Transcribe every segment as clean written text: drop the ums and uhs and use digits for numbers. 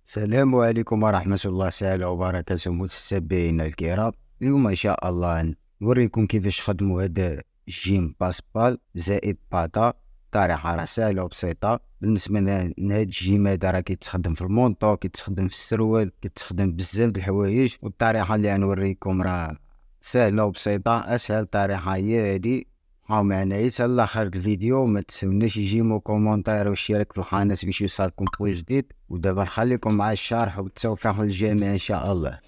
السلام عليكم ورحمة الله تعالى وبركاته متتبعينا الكرام. اليوم إن شاء الله نوريكم كيفاش نخدموا هذا الجيم باسبال زائد باتا بطريقة راه سهلة وبسيطة. بالنسبة لهاد الجيم هذا راه كيتخدم في المونطو، كيتخدم في السروال، كيتخدم بزاف د الحوايج، والطريقة اللي غنوريكم راه سهلة وبسيطة. أسهل طريقة هي هادي. بقاو معنا حتى لاخر الفيديو، ما تنسوناش يجيمو كومونتير والاشتراك في القناة باش يوصلكم كل جديد. ودابا نخليكم مع الشرح والتوفيق للجميع ان شاء الله.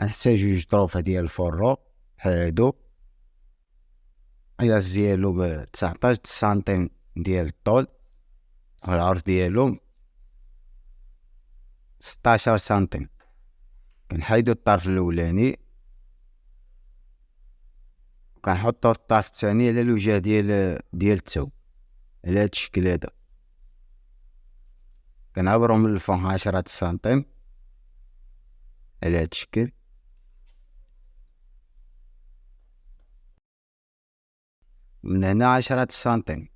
غنحتاجو جوج طروفة ديال الفورو بحال هادو، القياس ديالو ب19 سنتيم ديال الطول، والعرض ديالو 16 سنتيم. كنحيدو الطرف الاولاني وكنحطو الطرف الثاني على الوجه ديال الثوب على هاد الشكل هذا. كنعبرو من الفوق 10 سنتيم على هاد الشكل، من هنا 10 سنتيم.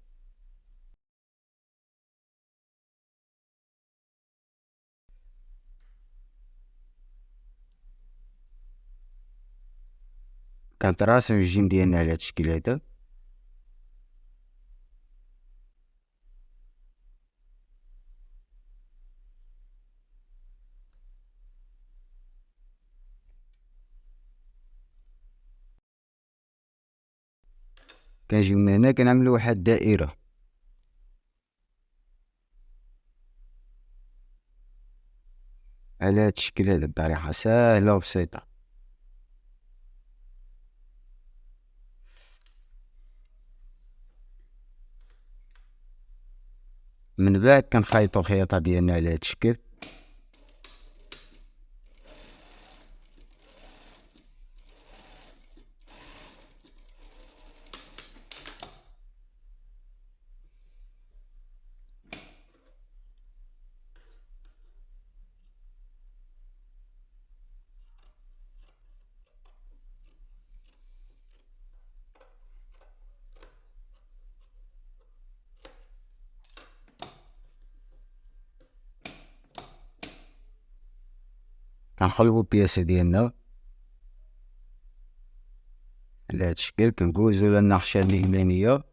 كنتراسم الجيم ديالنا على هاد الشكل هذا. كنجيو من هنا كنعملو واحد الدائرة على هاد الشكل هذا بطريقة ساهلة وبسيطة. من بعد كنخيطو الخياطة ديالنا على هاد الشكل. كنقلبو البياسة ديالنا على هاد الشكل، كندوزو للنقشة اليمانية،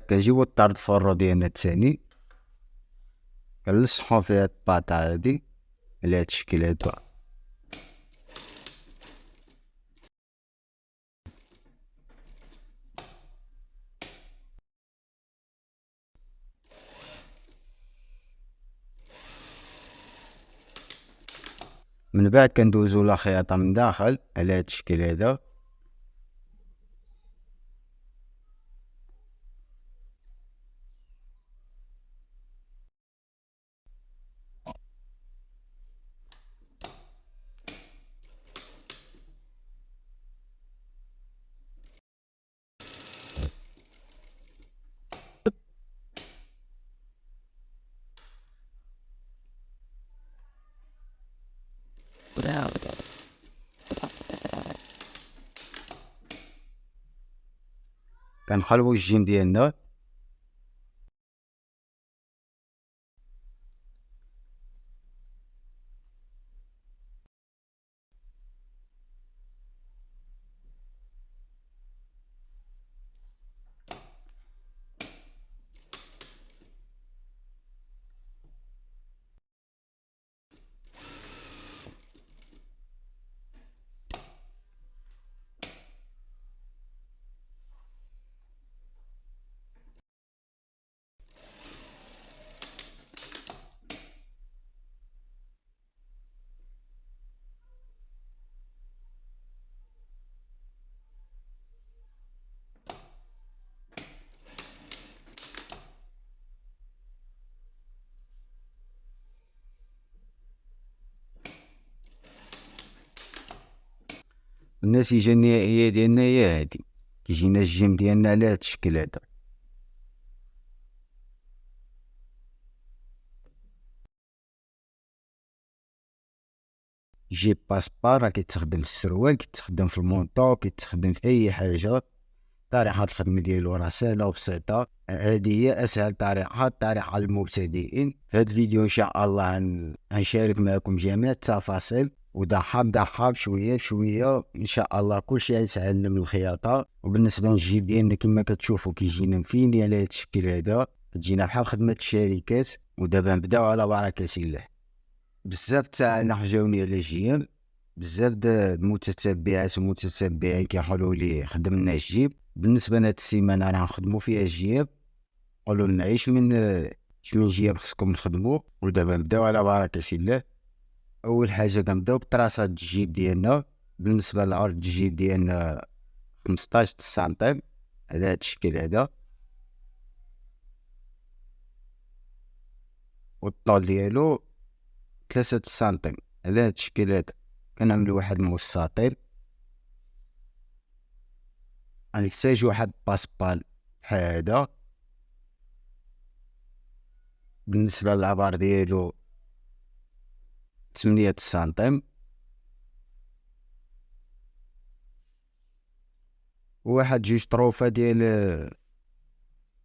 كنجيبو الطرد فورو ديالنا التاني، كنلصقو فيها الباطا هادي على هاد الشكل هادا. من بعد كندوزو لا خياطة من داخل على هاد الشكل هذا. كنقلبو الجيم ديالنا، النتيجة النهائية ديالنا هي هادي، كيجينا الجيم ديالنا على هاد الشكل هذا. جيب باسبار راه كيتخدم في السروال، كيتخدم في المونطو، كيتخدم في اي حاجة. طريقة الخدمة ديالو راه سهلة وبسيطة. هذه هي اسهل طريقة للمبتدئين. في هاد الفيديو ان شاء الله غنشارك معكم جميع التفاصيل ودحاب دحاب شوية بشوية ان شاء الله كلشي غيتعلم الخياطة. وبالنسبة للجيب ديالنا كما كتشوفوا كيجينا مفيني على هاد الشكل هذا، كتجينا بحال خدمة الشركات. ودابا نبداو على بركة الله. بزاف تاع الناس جاوني على جيم، بزاف د المتتبعات ومتتبعين كيقولوا لي خدم لنا الجيب. بالنسبة لهاد السيمانة راه نخدمو فيها الجيب، قولوا لنا ايش من جيب خصكم نخدمو. ودابا نبداو على بركة الله. اول حاجه كنبداو بطراسات الجيب ديالنا. بالنسبه للعرض الجيب ديالنا 15 سنتيم على هذا الشكل هذا، والطول ديالو 3 سنتيم على هذا الشكل هذا. كنعملو واحد المستطيل، غنحتاج واحد باسبال بحال هذا. بالنسبه للعبار ديالو 8 سنتيم، وواحد جوج طروفه ديال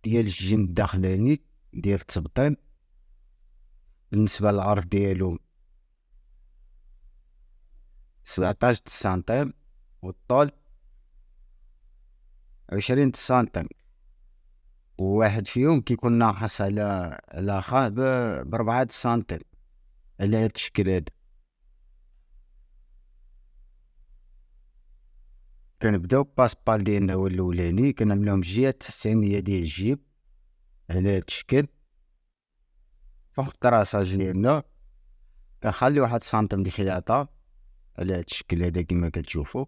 الجيم الداخلاني ديال التبطين. بالنسبه للعرض ديالو 17 سنتيم، والطول 20 سنتيم. وواحد فيهم كيكون ناقص على خاه ب4 سنتيم على هاد الشكل هذا. كنبداو باسبال ديالنا هو الاولاني، كنعملوهم الجهه التحتانيه ديال الجيب على هاد الشكل. فوق الطراساج ديالنا كنخلي 1 سنتيم د الخياطه على هاد الشكل هذا كما كتشوفوا،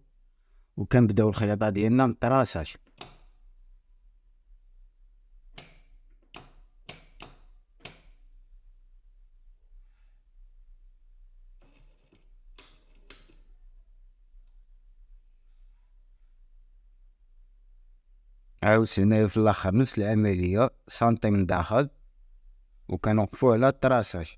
وكنبداو الخياطه ديالنا من الطراساج. عاوتاني في الاخر نفس العمليه، سنتيم من داخل، وكنوقفو على الطراساج.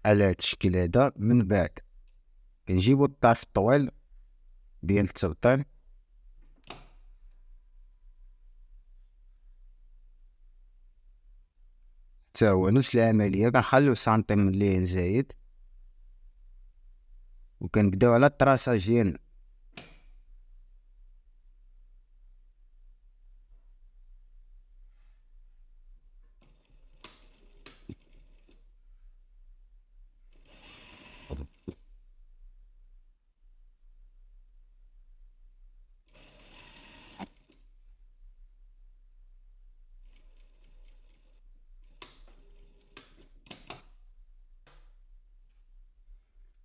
على هاد الشكل هذا. من بعد كنجيبو الطرف الطويل ديال التبطين، حتى هو نفس العمليه، كنخليو سنتيم من اللين زايد، وكنبداو على الطراساج ديالنا.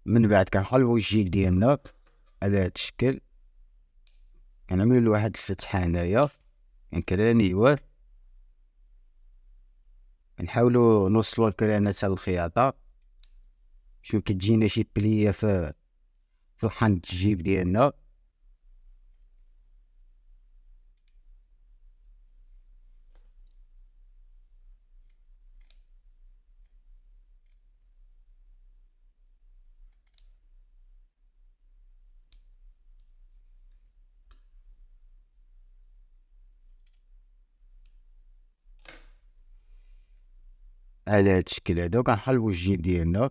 من بعد كنحلو الجيل ديالنا على هاد الشكل، كنعملو له واحد الفتحة هنايا كرانيوات، كنحاولو نوصلو الكرانة تاع الخياطة. شوف كتجينا شي بلية في الحنط الجيب ديالنا. على هاد الشكل هذا كنحلو الجيب ديالنا.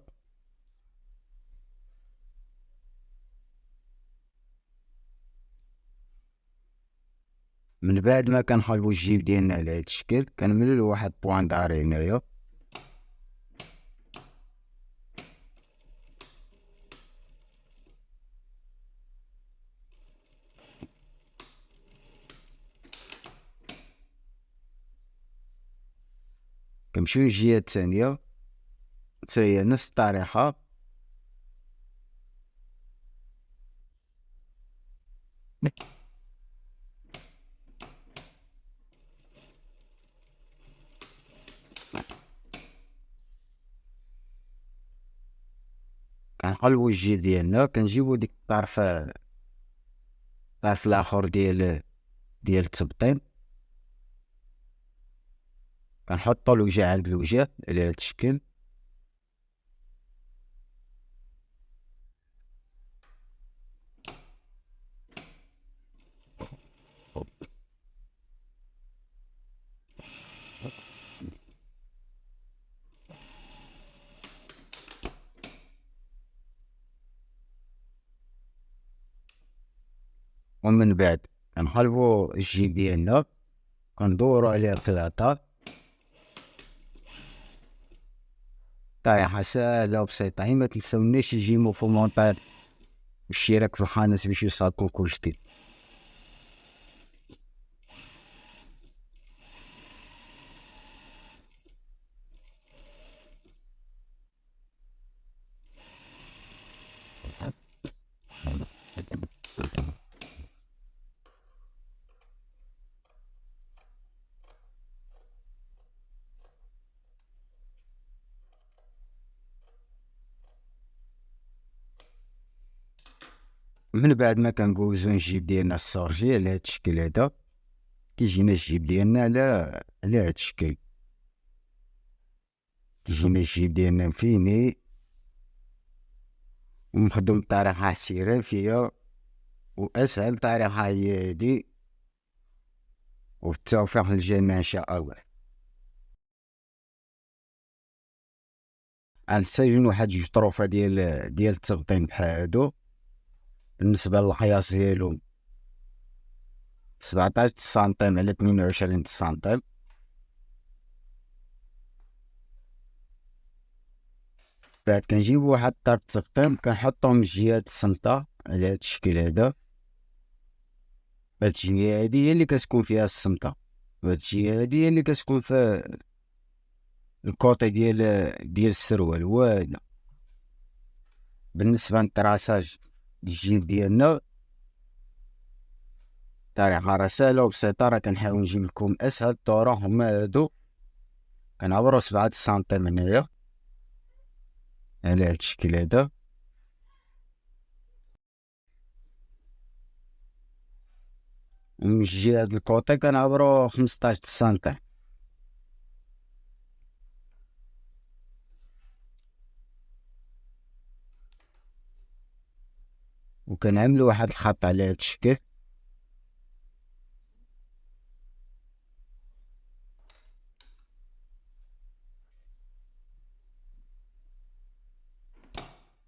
من بعد ما كنحلو الجيب ديالنا على هاد الشكل، كنعملو له واحد بوان داري هنايا. كنمشيو للجهة الثانية، حتى هي نفس الطريقة. كنقلبو الجيب ديالنا، كنجيبو ديك الطرف الاخر ديال التبطين، كنحطو الوجه عند الوجه على هاد الشكل. ومن بعد كنقلبو الجيب ديالنا، كندورو عليه الخياطة طريقة ساهلة وبسيطة. متنساوناش يجيمو في المونطاج والاشتراك في القناة باش يوصلكم كل جديد. من بعد ما كنجوزو الجيب ديالنا السورجي على هاد الشكل هذا، كيجينا الجيب ديالنا على هاد الشكل. كيجينا الجيب ديالنا مفيني ومخدوم بطريقة احترافية وأسهل طريقة هي هادي، وبالتوفيق للجميع إن شاء الله. غنحتاجو واحد جوج طروفة ديال التبطين بحال هادو. بالنسبة للقياس ديالهم 17 سنتيم على 22 سنتيم. بعد كنجيبو واحد طرف التبطين كنحطهم من جهات السمطة على هاد الشكل هذا. هاد الجهة هادي هي اللي كتكون فيها السمطة، وهاد الجهة هادي هي اللي كتكون في الكوطي ديال السروال. واعلة بالنسبة للطراساج الجيب ديالنا طريقة راه ساهلة وبسيطة، راه كنحاول نجيب لكم أسهل الطرق هما هادو. كنعبرو 7 سنتيم هنايا على هاد الشكل هذا، ومن جهة هاد الكوطي كنعبرو 15 سنتيم. وكنعملو واحد الخط على هاد الشكل.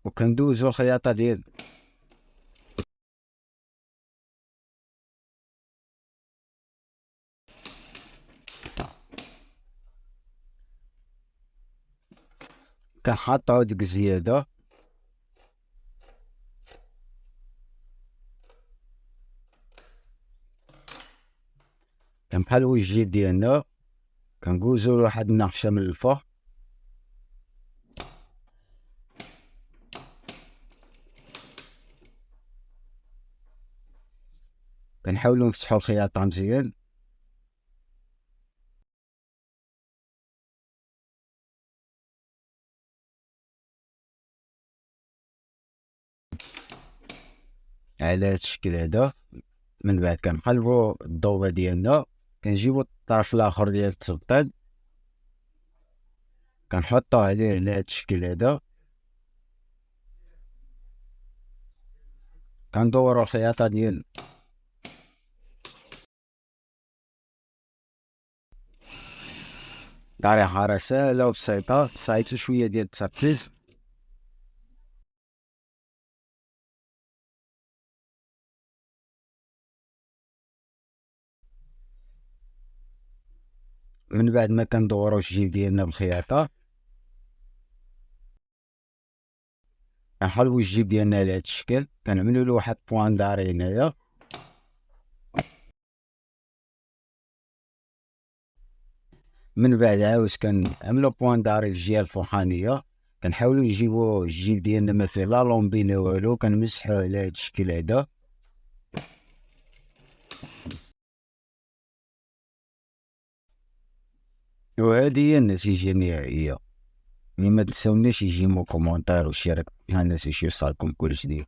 وكندوزو الخياطة ديال كنحطو ديك الزيادة كنبحالو الجيب ديالنا، كنجوزو لواحد النقشة من الفوق، كنحاولو نفتحو الخياطة مزيان. على هاد الشكل هذا. من بعد كنقلبو الضوبة ديالنا، كنجيبو الطرف الآخر ديال التبطين كنحطوه عليه على هاد الشكل هذا، كندورو الخياطة ديالنا. طريقة راه ساهلة وبسيطة، تصايبتو شوية ديال التركيز. من بعد ما كندورو الجيب ديالنا بالخياطة، كنحلبو الجيب ديالنا على هاد الشكل، كنعملولو واحد بوان داري هنايا. من بعد عاود كنعملو بوان داري الجهة الفوقانية، كنحاولو نجيبو الجيب ديالنا ما فيه لا لومبي لا والو، كنمسحوه على هاد الشكل هذا. وهادي هي النتيجة النهائية. ما تنساوناش يجيمو كومونتير وشارك مع الناس باش يوصلكم كل جديد.